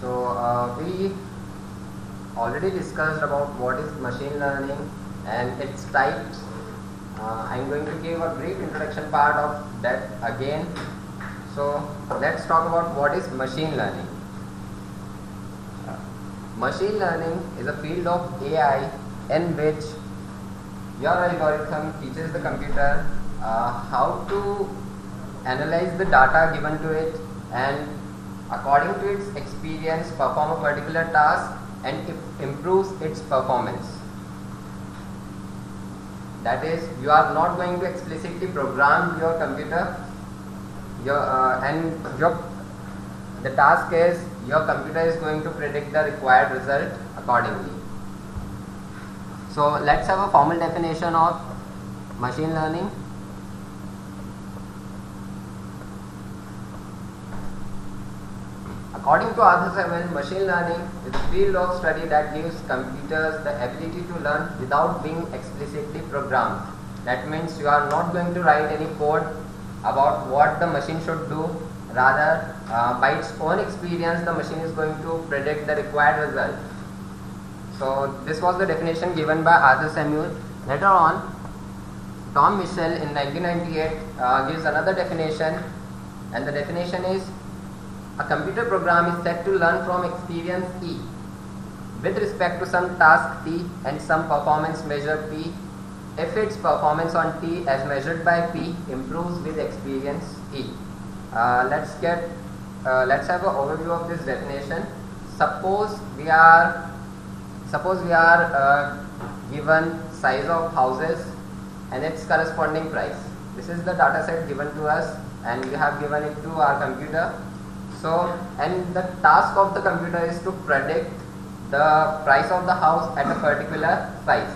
We already discussed about what is machine learning and its types. I'm going to give a brief introduction part of that again. So let's talk about what is machine learning. Machine learning is a field of AI in which your algorithm teaches the computer how to analyze the data given to it and according to its experience perform a particular task and it improves its performance. That is, you are not going to explicitly program your computer, the task is your computer is going to predict the required result accordingly. So let's have a formal definition of machine learning. According to Arthur Samuel, machine learning is a field of study that gives computers the ability to learn without being explicitly programmed. That means you are not going to write any code about what the machine should do. Rather, by its own experience, the machine is going to predict the required result. So this was the definition given by Arthur Samuel. Later on, Tom Mischel in 1998 gives another definition, and the definition is: a computer program is said to learn from experience E with respect to some task T and some performance measure P if its performance on T as measured by P improves with experience E. Let's have an overview of this definition. Suppose we are given size of houses and its corresponding price. This is the data set given to us and we have given it to our computer. So, and the task of the computer is to predict the price of the house at a particular size.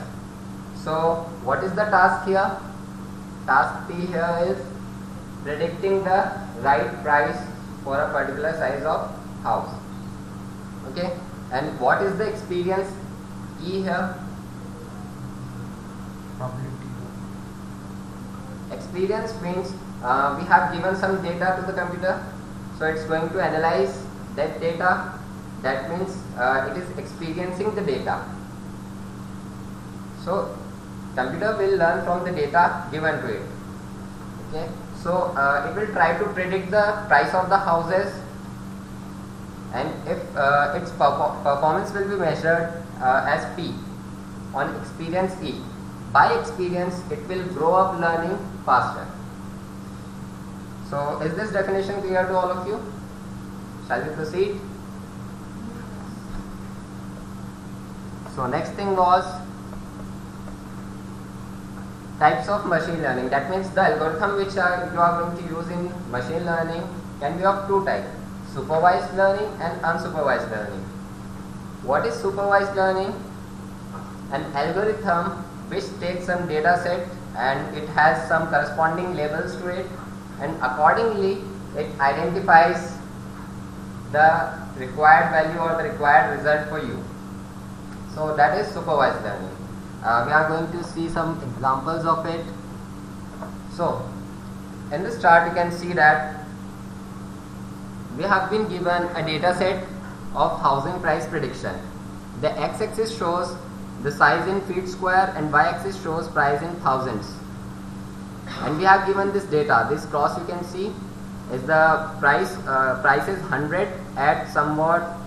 So, what is the task here? Task P here is predicting the right price for a particular size of house. Okay, and what is the experience E here? Experience means we have given some data to the computer. So it's going to analyze that data. That means it is experiencing the data. So computer will learn from the data given to it. Okay. So it will try to predict the price of the houses, and if its performance will be measured as P on experience E. By experience, it will grow up learning faster. So is this definition clear to all of you? Shall we proceed? So next thing was types of machine learning. That means the algorithm which you are going to use in machine learning can be of two types: supervised learning and unsupervised learning. What is supervised learning? An algorithm which takes some data set and it has some corresponding labels to it, and accordingly it identifies the required value or the required result for you. So that is supervised learning. We are going to see some examples of it. So in this chart you can see that we have been given a data set of housing price prediction. The x-axis shows the size in feet square and y-axis shows price in thousands. And we have given this data. This cross you can see is the price. Price is 100 at somewhat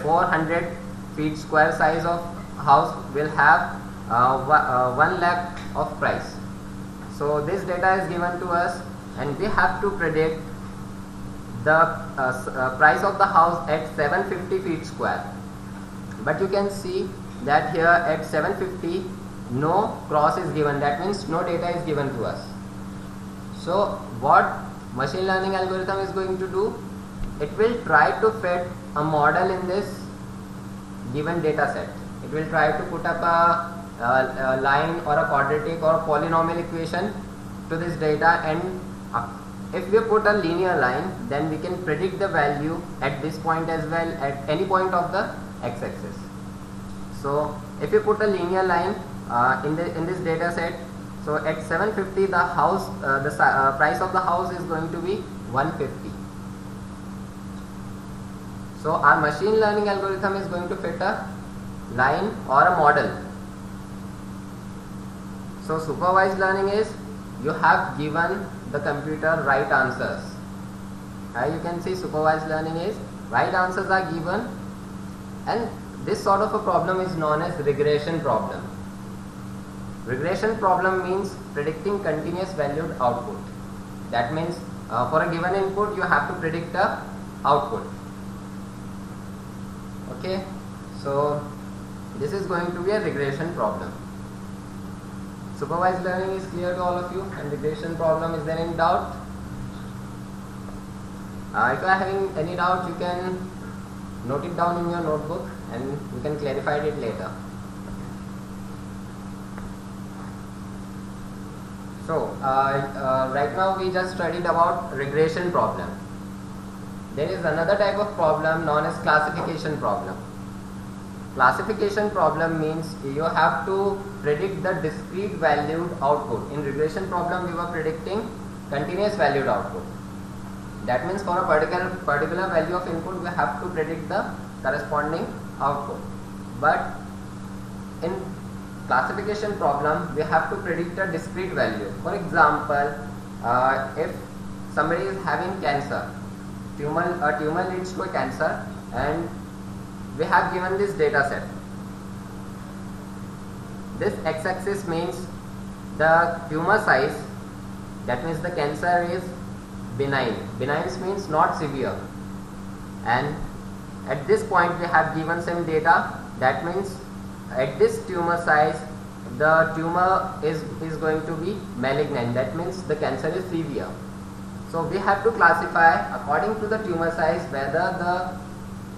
400 feet square size of house will have 1 lakh of price. So this data is given to us and we have to predict the price of the house at 750 feet square. But you can see that here at 750 no cross is given. That means no data is given to us. So what machine learning algorithm is going to do? It will try to fit a model in this given data set. It will try to put up a line or a quadratic or a polynomial equation to this data, and if we put a linear line, then we can predict the value at this point as well, at any point of the x-axis. So if you put a linear line in this data set, so at 750 the house price of the house is going to be 150. So our machine learning algorithm is going to fit a line or a model. So supervised learning is you have given the computer right answers. You can see supervised learning is right answers are given, and this sort of a problem is known as regression problem. Regression problem means predicting continuous valued output. That means for a given input you have to predict the output. Okay, so this is going to be a regression problem. Supervised learning is clear to all of you, and regression problem, is there any doubt? If you are having any doubt, you can note it down in your notebook and you can clarify it later. So right now we just studied about regression problem. There is another type of problem known as classification problem. Classification problem means you have to predict the discrete valued output. In regression problem we were predicting continuous valued output. That means for a particular value of input we have to predict the corresponding output. But in classification problem we have to predict a discrete value. For example, if somebody is having cancer, a tumor leads to a cancer, and we have given this data set. This x-axis means the tumor size, that means the cancer is benign. Benign means not severe, and at this point we have given some data, that means at this tumor size the tumor is going to be malignant, that means the cancer is severe. So we have to classify according to the tumor size whether the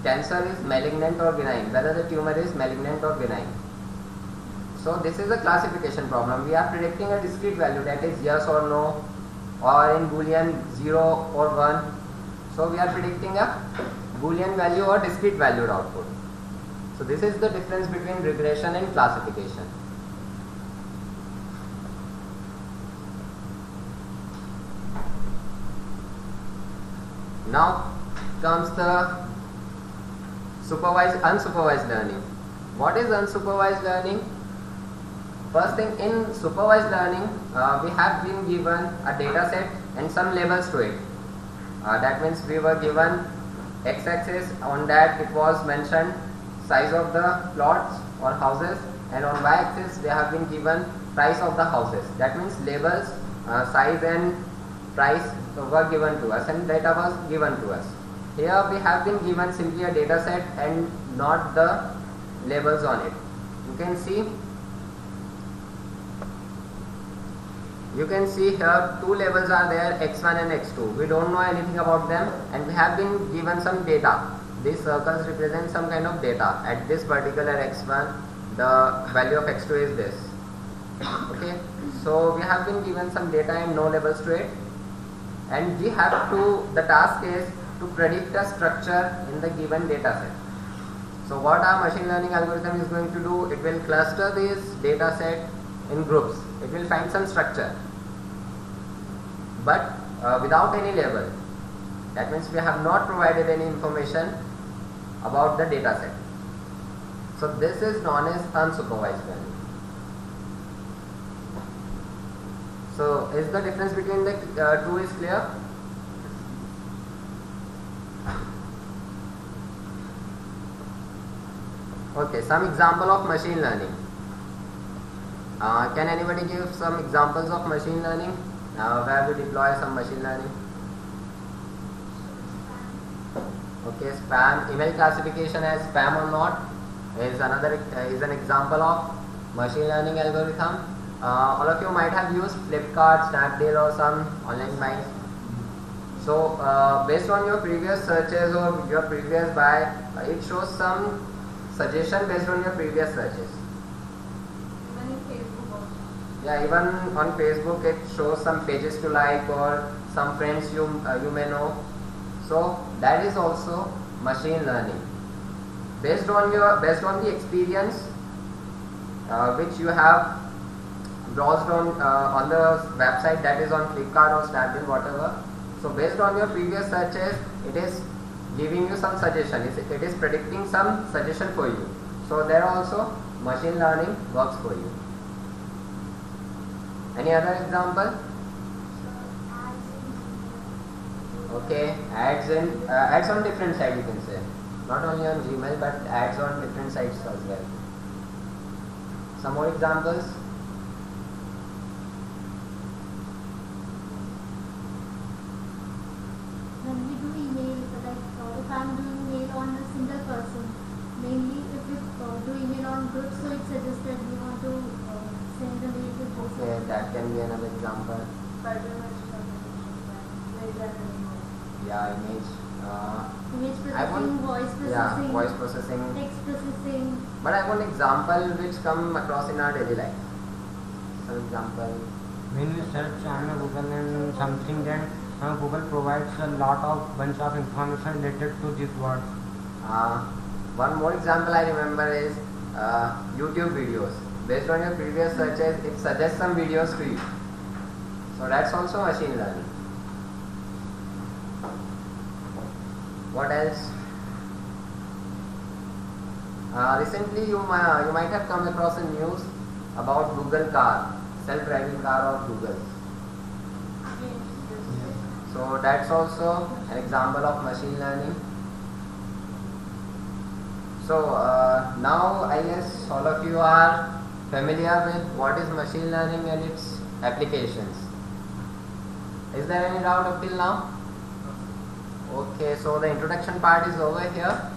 cancer is malignant or benign, whether the tumor is malignant or benign. So this is a classification problem. We are predicting a discrete value, that is yes or no, or in Boolean 0 or 1. So we are predicting a Boolean value or discrete valued output. So this is the difference between regression and classification. Now comes the supervised, unsupervised learning. What is unsupervised learning? First thing, in supervised learning we have been given a data set and some labels to it. That means we were given x-axis, on that it was mentioned size of the plots or houses, and on y-axis we have been given price of the houses. That means labels, size and price were given to us and data was given to us. Here we have been given simply a data set and not the labels on it. You can see here two labels are there, x1 and x2. We don't know anything about them, and we have been given some data. These circles represent some kind of data. At this particular x1 the value of x2 is this. Okay, so we have been given some data and no labels to it, and we have to, the task is to predict a structure in the given data set. So what our machine learning algorithm is going to do, it will cluster this data set in groups. It will find some structure, but without any label. That means we have not provided any information about the data set. So this is known as unsupervised learning. So is the difference between the two is clear? Okay, some example of machine learning. Can anybody give some examples of machine learning where we deploy some machine learning? Okay, spam, email classification as spam or not is an example of machine learning algorithm. All of you might have used Flipkart, Snapdeal or some online buying. So based on your previous searches or your previous buy, it shows some suggestion based on your previous searches. Yeah, even on Facebook it shows some pages to like or some friends you may know. So that is also machine learning. Based on the experience which you have browsed on the website, that is on Flipkart or Snapdeal, whatever. So based on your previous searches, it is giving you some suggestion. It is predicting some suggestion for you. So there also machine learning works for you. Any other example? Okay, ads on different sites, you can say. Not only on Gmail, but ads on different sites as well. Some more examples? When we do email, like if I'm doing email on a single person, mainly if we do email on groups, so it suggests that we want to send the mail to this. Okay, that can be another example. Yeah, image. Image processing, voice processing, Yeah, voice processing. text processing. But I want example which come across in our daily life. Some example. When we search on Google and something, then Google provides a lot of bunch of information related to this word. One more example I remember is YouTube videos. Based on your previous searches, it suggests some videos to you. So that's also machine learning. What else? Recently you might have come across a news about Google car, self-driving car of Google. So that's also an example of machine learning. So now I guess all of you are familiar with what is machine learning and its applications. Is there any doubt up till now? Okay, so the introduction part is over here.